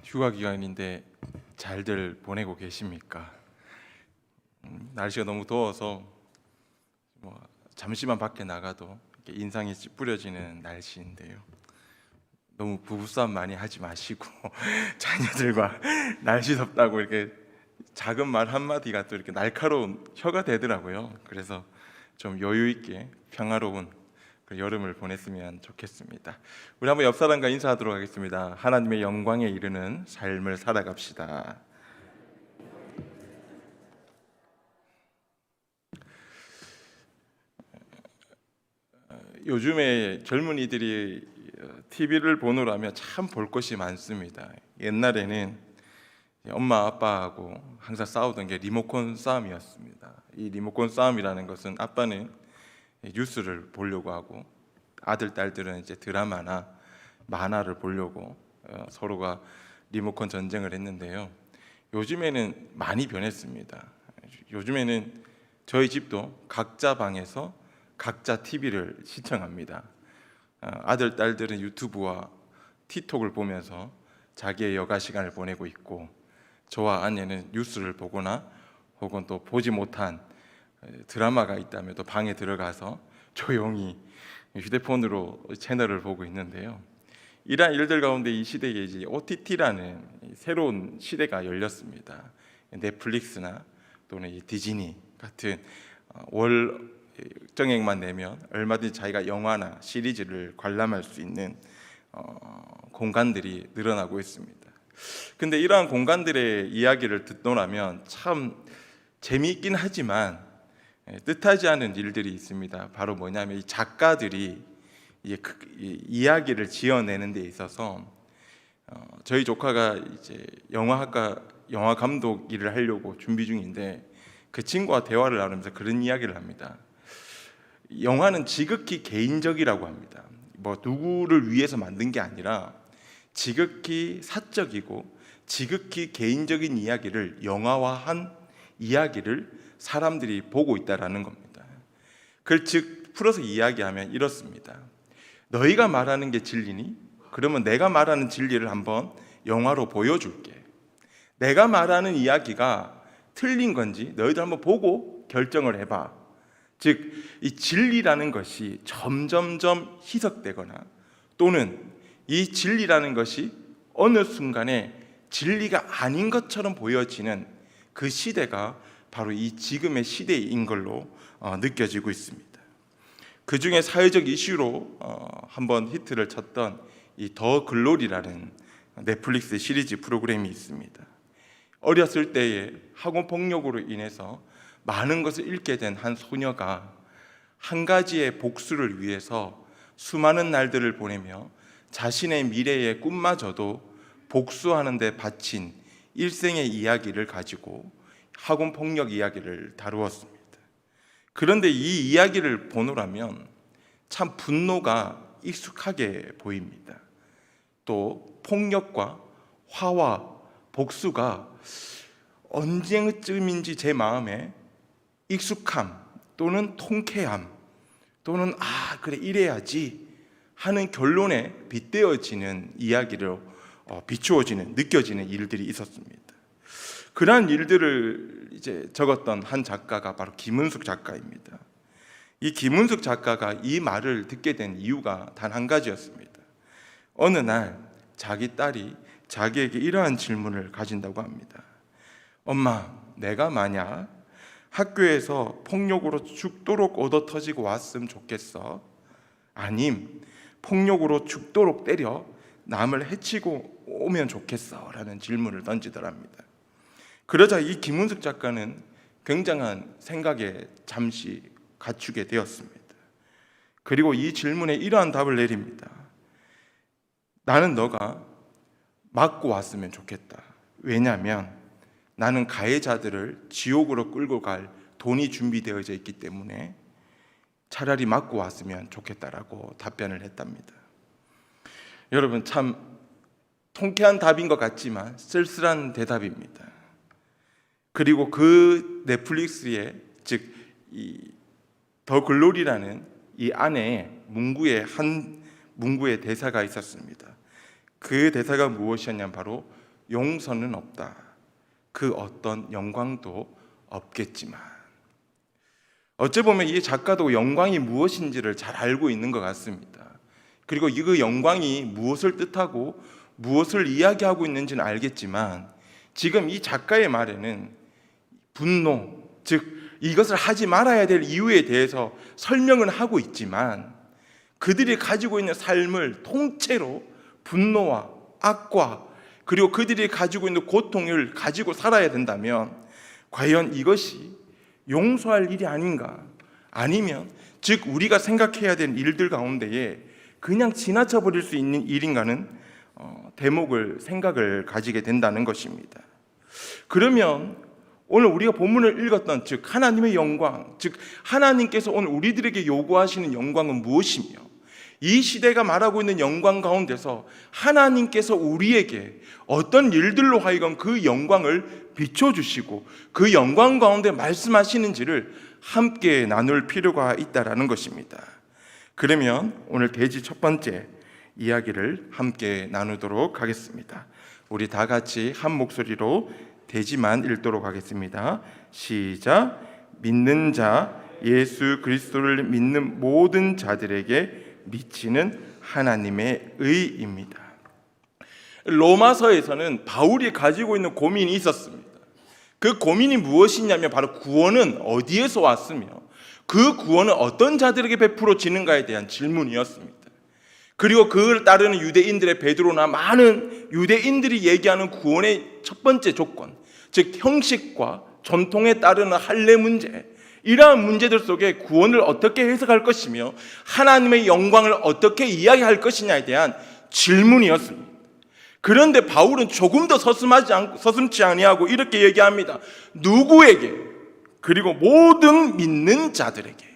휴가 기간인데 잘들 보내고 계십니까? 날씨가 너무 더워서 잠시만 밖에 나가도 이렇게 인상이 찌푸려지는 날씨인데요. 너무 부부싸움 많이 하지 마시고 자녀들과 날씨 덥다고 이렇게 작은 말 한마디가 또 이렇게 날카로운 혀가 되더라고요. 그래서 좀 여유 있게 평화로운 그 여름을 보냈으면 좋겠습니다. 우리 한번 옆 사람과 인사하도록 하겠습니다. 하나님의 영광에 이르는 삶을 살아갑시다. 요즘에 젊은이들이 TV를 보느라면 참 볼 것이 많습니다. 옛날에는 엄마 아빠하고 항상 싸우던 게 리모컨 싸움이었습니다. 이 리모컨 싸움이라는 것은 아빠는 뉴스를 보려고 하고 아들 딸들은 이제 드라마나 만화를 보려고 서로가 리모컨 전쟁을 했는데요. 요즘에는 많이 변했습니다. 요즘에는 저희 집도 각자 방에서 각자 TV를 시청합니다. 아들 딸들은 유튜브와 틱톡을 보면서 자기의 여가 시간을 보내고 있고, 저와 아내는 뉴스를 보거나 혹은 또 보지 못한 드라마가 있다면 또 방에 들어가서 조용히 휴대폰으로 채널을 보고 있는데요. 이러한 일들 가운데 이 시대에 이제 OTT라는 새로운 시대가 열렸습니다. 넷플릭스나 또는 디즈니 같은 월 정액만 내면 얼마든지 자기가 영화나 시리즈를 관람할 수 있는 공간들이 늘어나고 있습니다. 근데 이러한 공간들의 이야기를 듣노라면 참 재미있긴 하지만 뜻하지 않은 일들이 있습니다. 바로 뭐냐면 이 작가들이 이 이야기를 지어내는 데 있어서 저희 조카가 이제 영화 감독 일을 하려고 준비 중인데 그 친구와 대화를 나누면서 그런 이야기를 합니다. 영화는 지극히 개인적이라고 합니다. 뭐 누구를 위해서 만든 게 아니라 지극히 사적이고 지극히 개인적인 이야기를 영화화한 이야기를 사람들이 보고 있다라는 겁니다. 그걸 즉 풀어서 이야기하면 이렇습니다. 너희가 말하는 게 진리니? 그러면 내가 말하는 진리를 한번 영화로 보여줄게. 내가 말하는 이야기가 틀린 건지 너희들 한번 보고 결정을 해봐. 즉, 이 진리라는 것이 점점점 희석되거나 또는 이 진리라는 것이 어느 순간에 진리가 아닌 것처럼 보여지는 그 시대가 바로 이 지금의 시대인 걸로 느껴지고 있습니다. 그 중에 사회적 이슈로 한번 히트를 쳤던 이 더 글로리라는 넷플릭스 시리즈 프로그램이 있습니다. 어렸을 때에 학원 폭력으로 인해서 많은 것을 잃게 된 한 소녀가 한 가지의 복수를 위해서 수많은 날들을 보내며 자신의 미래의 꿈마저도 복수하는 데 바친 일생의 이야기를 가지고 학원 폭력 이야기를 다루었습니다. 그런데 이 이야기를 보노라면 참 분노가 익숙하게 보입니다. 또 폭력과 화와 복수가 언제쯤인지 제 마음에 익숙함 또는 통쾌함 또는 그래 이래야지 하는 결론에 빗대어지는 이야기로 비추어지는 느껴지는 일들이 있었습니다. 그러한 일들을 이제 적었던 한 작가가 바로 김은숙 작가입니다. 이 김은숙 작가가 이 말을 듣게 된 이유가 단 한 가지였습니다. 어느 날 자기 딸이 자기에게 이러한 질문을 가진다고 합니다. 엄마, 내가 만약 학교에서 폭력으로 죽도록 얻어터지고 왔으면 좋겠어? 아님 폭력으로 죽도록 때려 남을 해치고 오면 좋겠어? 라는 질문을 던지더랍니다. 그러자 이 김은숙 작가는 굉장한 생각에 잠시 갇히게 되었습니다. 그리고 이 질문에 이러한 답을 내립니다. 나는 너가 맞고 왔으면 좋겠다. 왜냐하면 나는 가해자들을 지옥으로 끌고 갈 돈이 준비되어져 있기 때문에 차라리 맞고 왔으면 좋겠다라고 답변을 했답니다. 여러분, 참 통쾌한 답인 것 같지만 쓸쓸한 대답입니다. 그리고 그 넷플릭스에 즉 이 더 글로리라는 이 안에 문구의 대사가 있었습니다. 그 대사가 무엇이었냐면 바로 용서는 없다. 그 어떤 영광도 없겠지만. 어찌 보면 이 작가도 영광이 무엇인지를 잘 알고 있는 것 같습니다. 그리고 그 영광이 무엇을 뜻하고 무엇을 이야기하고 있는지는 알겠지만, 지금 이 작가의 말에는 분노, 즉 이것을 하지 말아야 될 이유에 대해서 설명을 하고 있지만, 그들이 가지고 있는 삶을 통째로 분노와 악과 그리고 그들이 가지고 있는 고통을 가지고 살아야 된다면 과연 이것이 용서할 일이 아닌가? 아니면 즉 우리가 생각해야 되는 일들 가운데에 그냥 지나쳐 버릴 수 있는 일인가는 생각을 가지게 된다는 것입니다. 그러면 오늘 우리가 본문을 읽었던 즉 하나님의 영광, 즉 하나님께서 오늘 우리들에게 요구하시는 영광은 무엇이며, 이 시대가 말하고 있는 영광 가운데서 하나님께서 우리에게 어떤 일들로 하여금 그 영광을 비춰주시고 그 영광 가운데 말씀하시는지를 함께 나눌 필요가 있다라는 것입니다. 그러면 오늘 대지 첫 번째 이야기를 함께 나누도록 하겠습니다. 우리 다 같이 한 목소리로 대지만 읽도록 하겠습니다. 시작. 믿는 자, 예수 그리스도를 믿는 모든 자들에게 미치는 하나님의 의입니다. 로마서에서는 바울이 가지고 있는 고민이 있었습니다. 그 고민이 무엇이냐면 바로 구원은 어디에서 왔으며 그 구원은 어떤 자들에게 베풀어지는가에 대한 질문이었습니다. 그리고 그를 따르는 유대인들의 베드로나 많은 유대인들이 얘기하는 구원의 첫 번째 조건, 즉 형식과 전통에 따르는 할례 문제, 이러한 문제들 속에 구원을 어떻게 해석할 것이며 하나님의 영광을 어떻게 이야기할 것이냐에 대한 질문이었습니다. 그런데 바울은 조금 더 서슴지 아니하고 이렇게 얘기합니다. 누구에게? 그리고 모든 믿는 자들에게.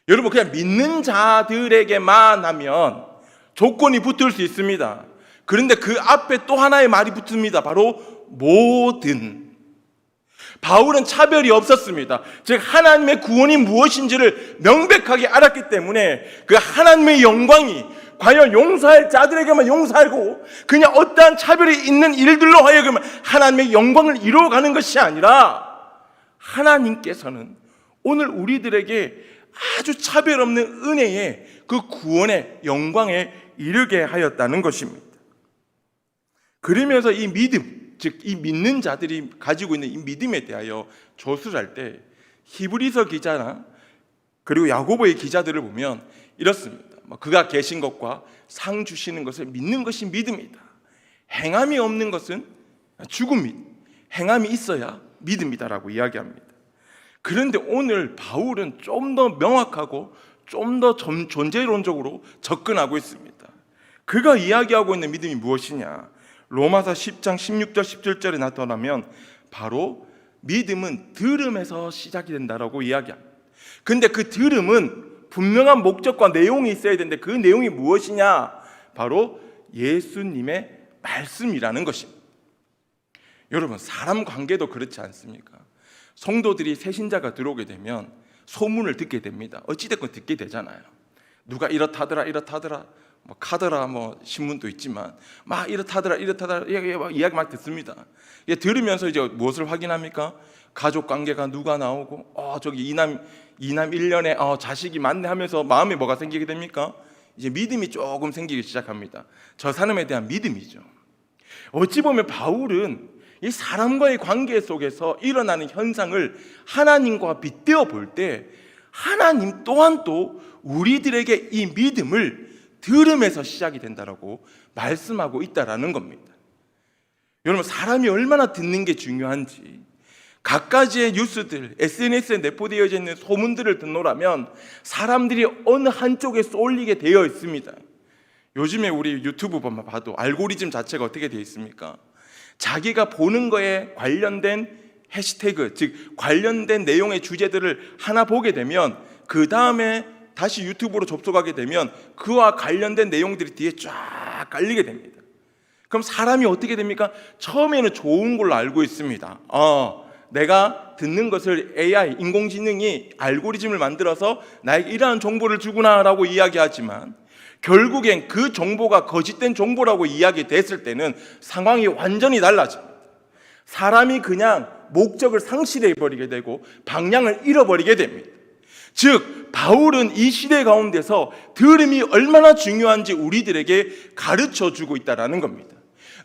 여러분, 그냥 믿는 자들에게만 하면 조건이 붙을 수 있습니다. 그런데 그 앞에 또 하나의 말이 붙습니다. 바로 모든. 바울은 차별이 없었습니다. 즉 하나님의 구원이 무엇인지를 명백하게 알았기 때문에 그 하나님의 영광이 과연 용서할 자들에게만 용서하고 그냥 어떠한 차별이 있는 일들로 하여금 하나님의 영광을 이루어가는 것이 아니라, 하나님께서는 오늘 우리들에게 아주 차별 없는 은혜의 그 구원의 영광에 이르게 하였다는 것입니다. 그러면서 이 믿음, 즉 이 믿는 자들이 가지고 있는 이 믿음에 대하여 조수를 할 때 히브리서 기자나 그리고 야고보의 기자들을 보면 이렇습니다. 그가 계신 것과 상 주시는 것을 믿는 것이 믿음이다. 행함이 없는 것은 죽음이다. 행함이 있어야 믿음이다라고 이야기합니다. 그런데 오늘 바울은 좀 더 명확하고 좀 더 존재론적으로 접근하고 있습니다. 그가 이야기하고 있는 믿음이 무엇이냐? 로마서 10장 16절 17절에 나타나면 바로 믿음은 들음에서 시작이 된다라고 이야기합니다. 근데 그 들음은 분명한 목적과 내용이 있어야 되는데 그 내용이 무엇이냐? 바로 예수님의 말씀이라는 것입니다. 여러분, 사람 관계도 그렇지 않습니까? 성도들이 새신자가 들어오게 되면 소문을 듣게 됩니다. 어찌됐건 듣게 되잖아요. 누가 이렇다더라 카더라 신문도 있지만 막 이렇다더라 이야기 막 듣습니다. 들으면서 이제 무엇을 확인합니까? 가족 관계가 누가 나오고 저기 이남 1년에 자식이 많네 하면서 마음에 뭐가 생기게 됩니까? 이제 믿음이 조금 생기기 시작합니다. 저 사람에 대한 믿음이죠. 어찌 보면 바울은 이 사람과의 관계 속에서 일어나는 현상을 하나님과 빗대어 볼 때 하나님 또한 또 우리들에게 이 믿음을 들음에서 시작이 된다라고 말씀하고 있다라는 겁니다. 여러분, 사람이 얼마나 듣는 게 중요한지, 갖가지의 뉴스들, SNS에 내포되어져 있는 소문들을 듣노라면 사람들이 어느 한쪽에 쏠리게 되어 있습니다. 요즘에 우리 유튜브 보면 봐도 알고리즘 자체가 어떻게 되어 있습니까? 자기가 보는 거에 관련된 해시태그, 즉 관련된 내용의 주제들을 하나 보게 되면 그 다음에 다시 유튜브로 접속하게 되면 그와 관련된 내용들이 뒤에 쫙 깔리게 됩니다. 그럼 사람이 어떻게 됩니까? 처음에는 좋은 걸로 알고 있습니다. 내가 듣는 것을 AI, 인공지능이 알고리즘을 만들어서 나에게 이러한 정보를 주구나라고 이야기하지만 결국엔 그 정보가 거짓된 정보라고 이야기됐을 때는 상황이 완전히 달라집니다. 사람이 그냥 목적을 상실해버리게 되고 방향을 잃어버리게 됩니다. 즉 바울은 이 시대 가운데서 들음이 얼마나 중요한지 우리들에게 가르쳐주고 있다는 겁니다.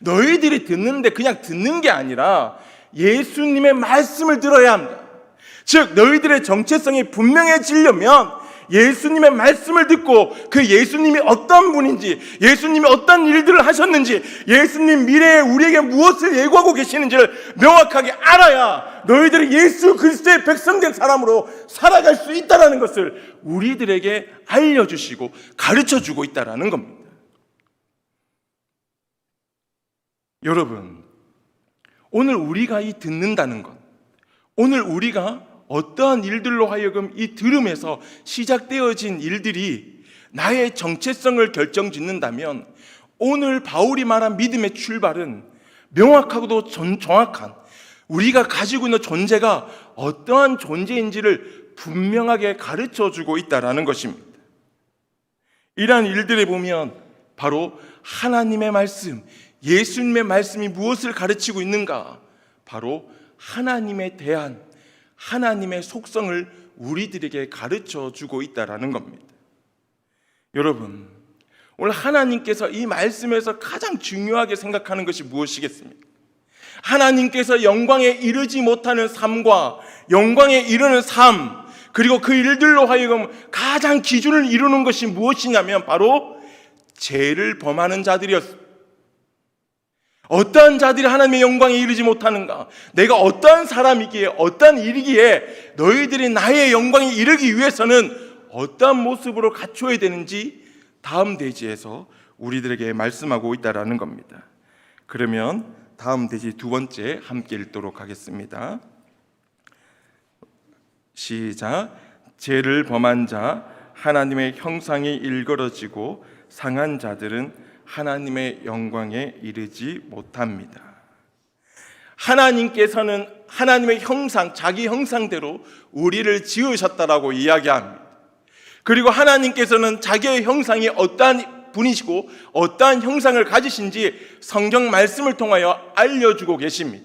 너희들이 듣는데 그냥 듣는 게 아니라 예수님의 말씀을 들어야 합니다. 즉 너희들의 정체성이 분명해지려면 예수님의 말씀을 듣고 그 예수님이 어떤 분인지, 예수님이 어떤 일들을 하셨는지, 예수님 미래에 우리에게 무엇을 예고하고 계시는지를 명확하게 알아야 너희들이 예수 그리스도의 백성된 사람으로 살아갈 수 있다는 것을 우리들에게 알려주시고 가르쳐주고 있다는 겁니다. 여러분, 오늘 우리가 이 듣는다는 것, 오늘 우리가 어떠한 일들로 하여금 이 들음에서 시작되어진 일들이 나의 정체성을 결정짓는다면 오늘 바울이 말한 믿음의 출발은 명확하고도 정확한 우리가 가지고 있는 존재가 어떠한 존재인지를 분명하게 가르쳐주고 있다는 것입니다. 이러한 일들에 보면 바로 하나님의 말씀, 예수님의 말씀이 무엇을 가르치고 있는가? 바로 하나님에 대한 하나님의 속성을 우리들에게 가르쳐주고 있다는 겁니다. 여러분, 오늘 하나님께서 이 말씀에서 가장 중요하게 생각하는 것이 무엇이겠습니까? 하나님께서 영광에 이르지 못하는 삶과 영광에 이르는 삶, 그리고 그 일들로 하여금 가장 기준을 이루는 것이 무엇이냐면 바로 죄를 범하는 자들이었습니다. 어떠한 자들이 하나님의 영광에 이르지 못하는가? 내가 어떠한 사람이기에, 어떠한 일이기에 너희들이 나의 영광에 이르기 위해서는 어떠한 모습으로 갖춰야 되는지 다음 대지에서 우리들에게 말씀하고 있다는 겁니다. 그러면 다음 대지 두 번째 함께 읽도록 하겠습니다. 시작. 죄를 범한 자, 하나님의 형상이 일그러지고 상한 자들은 하나님의 영광에 이르지 못합니다. 하나님께서는 하나님의 형상, 자기 형상대로 우리를 지으셨다라고 이야기합니다. 그리고 하나님께서는 자기의 형상이 어떠한 분이시고 어떠한 형상을 가지신지 성경 말씀을 통하여 알려주고 계십니다.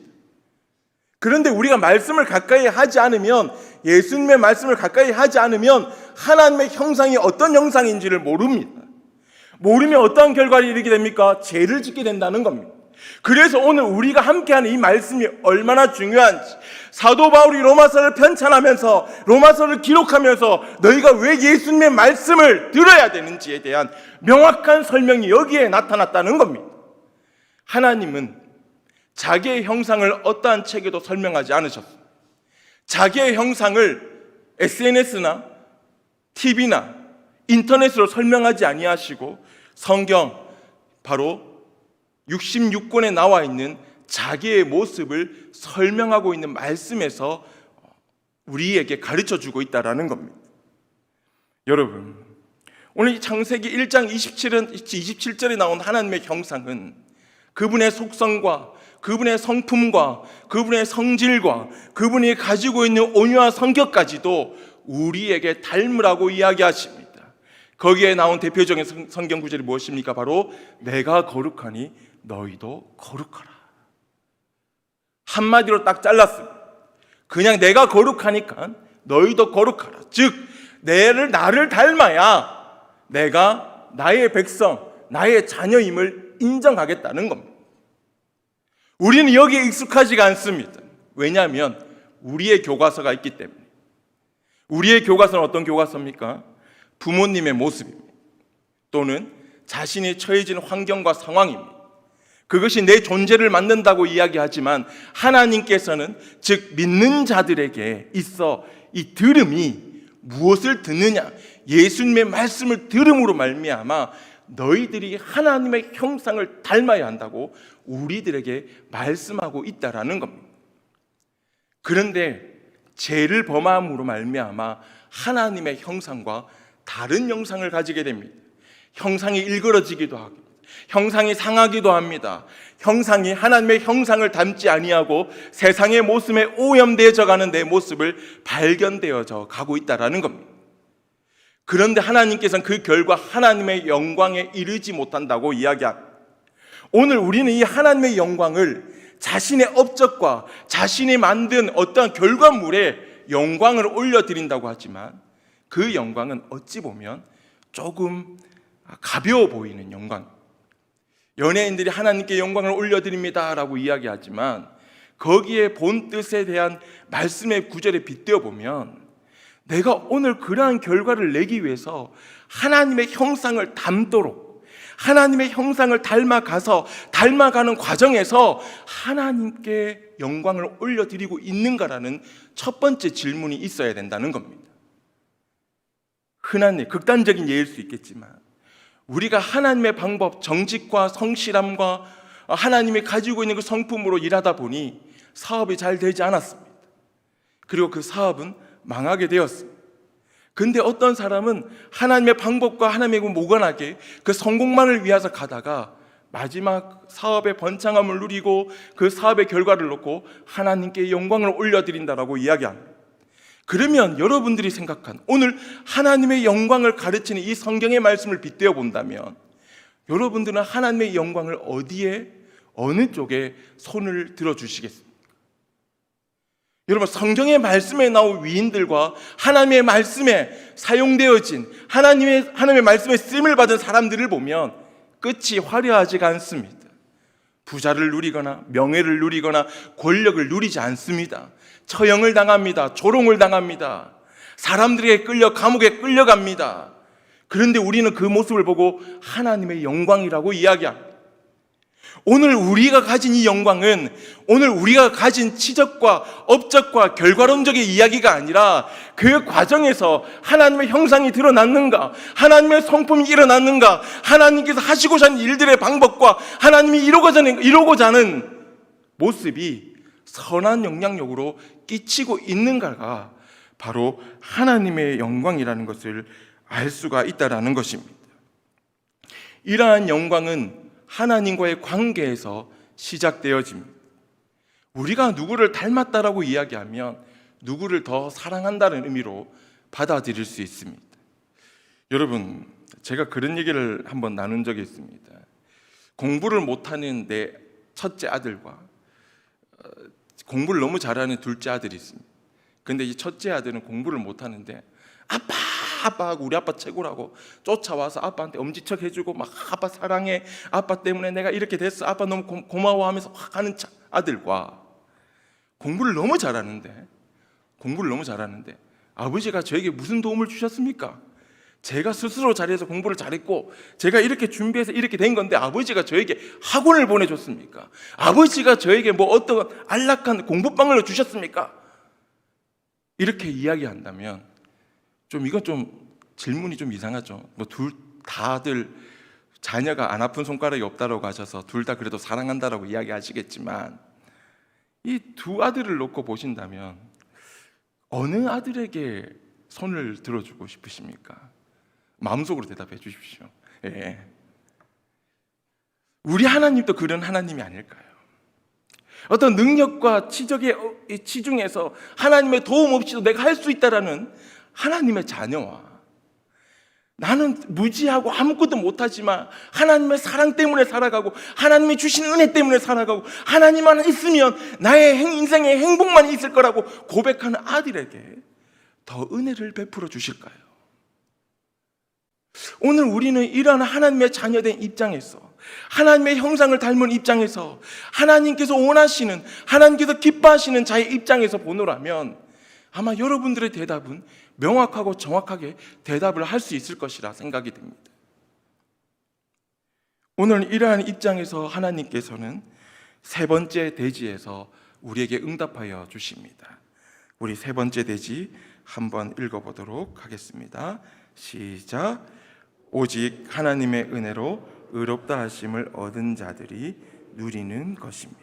그런데 우리가 말씀을 가까이 하지 않으면, 예수님의 말씀을 가까이 하지 않으면 하나님의 형상이 어떤 형상인지를 모릅니다. 모르면 어떠한 결과를 이르게 됩니까? 죄를 짓게 된다는 겁니다. 그래서 오늘 우리가 함께하는 이 말씀이 얼마나 중요한지, 사도 바울이 로마서를 편찬하면서, 로마서를 기록하면서 너희가 왜 예수님의 말씀을 들어야 되는지에 대한 명확한 설명이 여기에 나타났다는 겁니다. 하나님은 자기의 형상을 어떠한 책에도 설명하지 않으셨습니다. 자기의 형상을 SNS나 TV나 인터넷으로 설명하지 아니하시고 성경, 바로 66권에 나와 있는 자기의 모습을 설명하고 있는 말씀에서 우리에게 가르쳐주고 있다는 겁니다. 여러분, 오늘 이 창세기 1장 27절에 나온 하나님의 형상은 그분의 속성과 그분의 성품과 그분의 성질과 그분이 가지고 있는 온유한 성격까지도 우리에게 닮으라고 이야기하십니다. 거기에 나온 대표적인 성경 구절이 무엇입니까? 바로 내가 거룩하니 너희도 거룩하라. 한마디로 딱 잘랐습니다. 그냥 내가 거룩하니까 너희도 거룩하라. 즉 나를 닮아야 내가 나의 백성, 나의 자녀임을 인정하겠다는 겁니다. 우리는 여기에 익숙하지가 않습니다. 왜냐하면 우리의 교과서가 있기 때문에. 우리의 교과서는 어떤 교과서입니까? 부모님의 모습입니다. 또는 자신이 처해진 환경과 상황입니다. 그것이 내 존재를 만든다고 이야기하지만 하나님께서는, 즉 믿는 자들에게 있어 이 들음이 무엇을 듣느냐, 예수님의 말씀을 들음으로 말미암아 너희들이 하나님의 형상을 닮아야 한다고 우리들에게 말씀하고 있다라는 겁니다. 그런데 죄를 범함으로 말미암아 하나님의 형상과 다른 형상을 가지게 됩니다. 형상이 일그러지기도 하고 형상이 상하기도 합니다. 형상이 하나님의 형상을 닮지 아니하고 세상의 모습에 오염되어져 가는 내 모습을 발견되어져 가고 있다라는 겁니다. 그런데 하나님께서는 그 결과 하나님의 영광에 이르지 못한다고 이야기합니다. 오늘 우리는 이 하나님의 영광을 자신의 업적과 자신이 만든 어떠한 결과물에 영광을 올려드린다고 하지만 그 영광은 어찌 보면 조금 가벼워 보이는 영광. 연예인들이 하나님께 영광을 올려드립니다 라고 이야기하지만 거기에 본 뜻에 대한 말씀의 구절에 빗대어 보면 내가 오늘 그러한 결과를 내기 위해서 하나님의 형상을 닮도록 하나님의 형상을 닮아가는 과정에서 하나님께 영광을 올려드리고 있는가라는 첫 번째 질문이 있어야 된다는 겁니다. 흔한 극단적인 예일 수 있겠지만 우리가 하나님의 방법, 정직과 성실함과 하나님이 가지고 있는 그 성품으로 일하다 보니 사업이 잘 되지 않았습니다. 그리고 그 사업은 망하게 되었습니다. 근데 어떤 사람은 하나님의 방법과 하나님의 무관하게 그 성공만을 위해서 가다가 마지막 사업의 번창함을 누리고 그 사업의 결과를 놓고 하나님께 영광을 올려드린다라고 이야기합니다. 그러면 여러분들이 생각한 오늘 하나님의 영광을 가르치는 이 성경의 말씀을 빗대어 본다면 여러분들은 하나님의 영광을 어디에, 어느 쪽에 손을 들어주시겠습니까? 여러분, 성경의 말씀에 나온 위인들과 하나님의 말씀에 사용되어진 하나님의 말씀에 쓰임을 받은 사람들을 보면 끝이 화려하지가 않습니다. 부자를 누리거나 명예를 누리거나 권력을 누리지 않습니다. 처형을 당합니다. 조롱을 당합니다. 사람들에게 끌려 감옥에 끌려갑니다. 그런데 우리는 그 모습을 보고 하나님의 영광이라고 이야기합니다. 오늘 우리가 가진 이 영광은 오늘 우리가 가진 치적과 업적과 결과론적인 이야기가 아니라 그 과정에서 하나님의 형상이 드러났는가, 하나님의 성품이 일어났는가, 하나님께서 하시고자 하는 일들의 방법과 하나님이 이루고자 하는 모습이 선한 영향력으로 끼치고 있는가가 바로 하나님의 영광이라는 것을 알 수가 있다는 것입니다. 이러한 영광은 하나님과의 관계에서 시작되어집니다. 우리가 누구를 닮았다라고 이야기하면 누구를 더 사랑한다는 의미로 받아들일 수 있습니다. 여러분, 제가 그런 얘기를 한번 나눈 적이 있습니다. 공부를 못하는 내 첫째 아들과 공부를 너무 잘하는 둘째 아들이 있습니다. 근데 이 첫째 아들은 공부를 못하는데 아빠하고 우리 아빠 최고라고 쫓아와서 아빠한테 엄지척 해주고 막 아빠 사랑해, 아빠 때문에 내가 이렇게 됐어, 아빠 너무 고마워하면서 확 하는 아들과 공부를 너무 잘하는데 아버지가 저에게 무슨 도움을 주셨습니까? 제가 스스로 잘해서 공부를 잘했고 제가 이렇게 준비해서 이렇게 된 건데 아버지가 저에게 학원을 보내줬습니까? 아버지가 저에게 뭐 어떤 안락한 공부방을 주셨습니까? 이렇게 이야기한다면 이건 좀 질문이 좀 이상하죠. 뭐 다들 자녀가 안 아픈 손가락이 없다라고 하셔서 둘 다 그래도 사랑한다라고 이야기하시겠지만 이 두 아들을 놓고 보신다면 어느 아들에게 손을 들어주고 싶으십니까? 마음속으로 대답해 주십시오. 예. 우리 하나님도 그런 하나님이 아닐까요? 어떤 능력과 치적의 치중에서 하나님의 도움 없이도 내가 할 수 있다라는 하나님의 자녀와 나는 무지하고 아무것도 못하지만 하나님의 사랑 때문에 살아가고 하나님이 주신 은혜 때문에 살아가고 하나님만 있으면 나의 인생에 행복만 있을 거라고 고백하는 아들에게 더 은혜를 베풀어 주실까요? 오늘 우리는 이러한 하나님의 자녀된 입장에서 하나님의 형상을 닮은 입장에서 하나님께서 원하시는, 하나님께서 기뻐하시는 자의 입장에서 보노라면 아마 여러분들의 대답은 명확하고 정확하게 대답을 할 수 있을 것이라 생각이 됩니다. 오늘 이러한 입장에서 하나님께서는 세 번째 대지에서 우리에게 응답하여 주십니다. 우리 세 번째 대지 한번 읽어보도록 하겠습니다. 시작. 오직 하나님의 은혜로 의롭다 하심을 얻은 자들이 누리는 것입니다.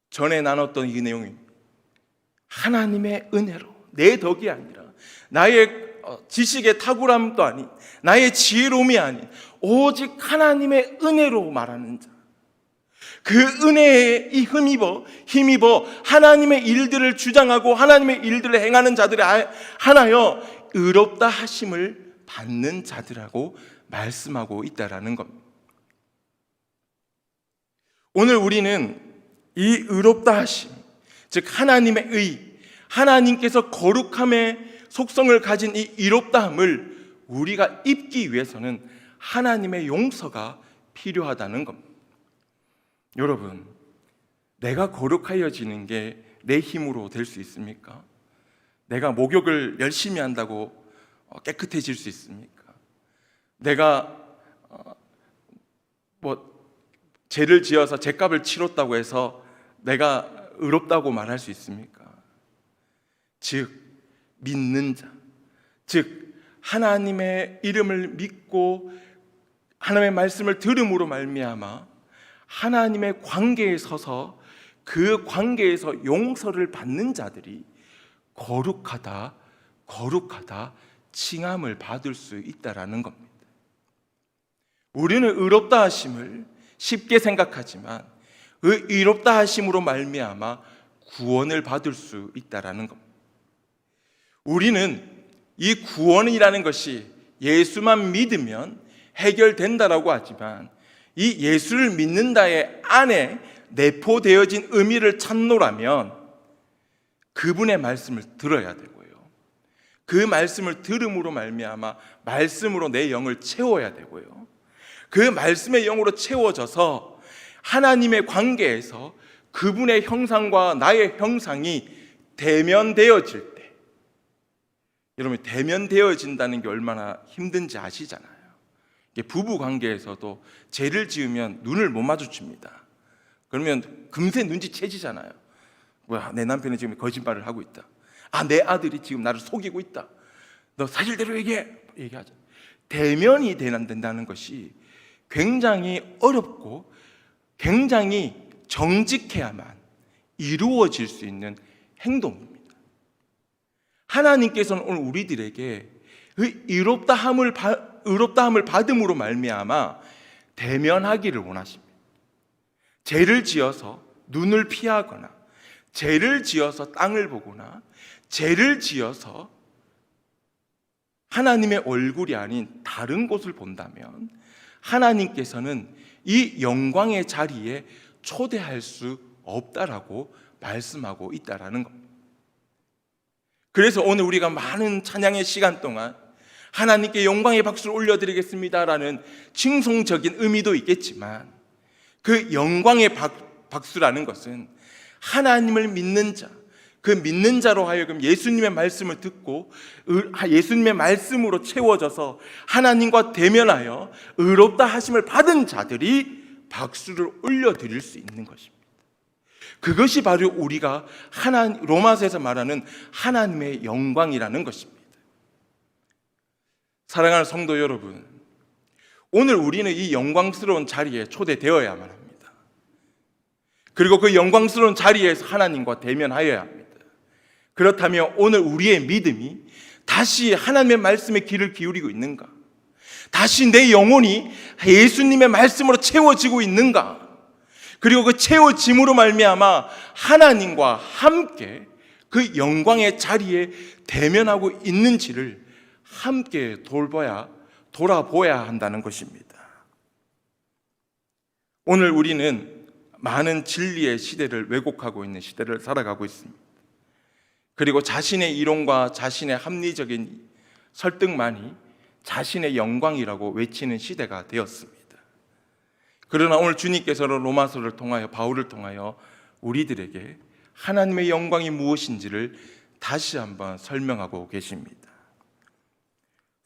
전에 나눴던 이 내용이 하나님의 은혜로, 내 덕이 아니라 나의 지식의 탁월함도 아닌 나의 지혜로움이 아닌 오직 하나님의 은혜로 말하는 자, 그 은혜에 힘입어 하나님의 일들을 주장하고 하나님의 일들을 행하는 자들이 하나여 의롭다 하심을 받는 자들하고 말씀하고 있다라는 겁니다. 오늘 우리는 이 의롭다 하심, 즉 하나님의 의, 하나님께서 거룩함의 속성을 가진 이 의롭다함을 우리가 입기 위해서는 하나님의 용서가 필요하다는 겁니다. 여러분, 내가 거룩하여지는 게 내 힘으로 될 수 있습니까? 내가 목욕을 열심히 한다고 깨끗해질 수 있습니까? 내가 죄를 지어서 죄값을 치렀다고 해서 내가 의롭다고 말할 수 있습니까? 즉 믿는 자, 즉 하나님의 이름을 믿고 하나님의 말씀을 들음으로 말미암아 하나님의 관계에 서서 그 관계에서 용서를 받는 자들이 거룩하다, 거룩하다 칭함을 받을 수 있다라는 겁니다. 우리는 의롭다 하심을 쉽게 생각하지만 의롭다 하심으로 말미암아 구원을 받을 수 있다라는 겁니다. 우리는 이 구원이라는 것이 예수만 믿으면 해결된다라고 하지만 이 예수를 믿는다의 안에 내포되어진 의미를 찾노라면 그분의 말씀을 들어야 되고요. 그 말씀을 들음으로 말미암아 말씀으로 내 영을 채워야 되고요. 그 말씀의 영으로 채워져서 하나님의 관계에서 그분의 형상과 나의 형상이 대면되어질 때, 여러분 대면되어진다는 게 얼마나 힘든지 아시잖아요. 부부 관계에서도 죄를 지으면 눈을 못 마주칩니다. 그러면 금세 눈치채지잖아요. 뭐야, 내 남편이 지금 거짓말을 하고 있다. 내 아들이 지금 나를 속이고 있다. 너 사실대로 얘기하자. 대면이 된다는 것이 굉장히 어렵고 굉장히 정직해야만 이루어질 수 있는 행동입니다. 하나님께서는 오늘 우리들에게 의롭다함을 받음으로 말미암아 대면하기를 원하십니다. 죄를 지어서 눈을 피하거나 죄를 지어서 땅을 보거나 죄를 지어서 하나님의 얼굴이 아닌 다른 곳을 본다면 하나님께서는 이 영광의 자리에 초대할 수 없다라고 말씀하고 있다라는 겁니다. 그래서 오늘 우리가 많은 찬양의 시간 동안 하나님께 영광의 박수를 올려드리겠습니다라는 칭송적인 의미도 있겠지만 그 영광의 박수라는 것은 하나님을 믿는 자, 그 믿는 자로 하여금 예수님의 말씀을 듣고 예수님의 말씀으로 채워져서 하나님과 대면하여 의롭다 하심을 받은 자들이 박수를 올려드릴 수 있는 것입니다. 그것이 바로 우리가 로마서에서 말하는 하나님의 영광이라는 것입니다. 사랑하는 성도 여러분, 오늘 우리는 이 영광스러운 자리에 초대되어야만 합니다. 그리고 그 영광스러운 자리에서 하나님과 대면하여야 합니다. 그렇다면 오늘 우리의 믿음이 다시 하나님의 말씀에 귀를 기울이고 있는가? 다시 내 영혼이 예수님의 말씀으로 채워지고 있는가? 그리고 그 채워짐으로 말미암아 하나님과 함께 그 영광의 자리에 대면하고 있는지를 함께 돌아보아야 한다는 것입니다. 오늘 우리는 많은 진리의 시대를 왜곡하고 있는 시대를 살아가고 있습니다. 그리고 자신의 이론과 자신의 합리적인 설득만이 자신의 영광이라고 외치는 시대가 되었습니다. 그러나 오늘 주님께서는 로마서를 통하여 바울을 통하여 우리들에게 하나님의 영광이 무엇인지를 다시 한번 설명하고 계십니다.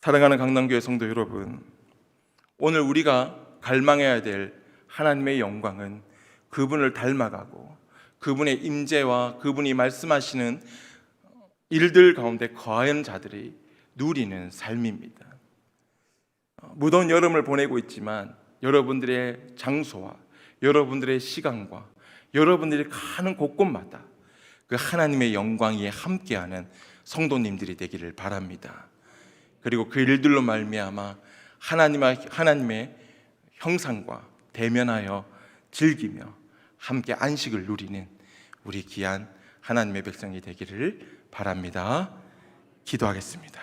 사랑하는 강남교회 성도 여러분, 오늘 우리가 갈망해야 될 하나님의 영광은 그분을 닮아가고 그분의 임재와 그분이 말씀하시는 일들 가운데 거하는 자들이 누리는 삶입니다. 무더운 여름을 보내고 있지만 여러분들의 장소와 여러분들의 시간과 여러분들이 가는 곳곳마다 그 하나님의 영광이 함께하는 성도님들이 되기를 바랍니다. 그리고 그 일들로 말미암아 하나님의 형상과 대면하여 즐기며 함께 안식을 누리는 우리 귀한 하나님의 백성이 되기를 바랍니다. 기도하겠습니다.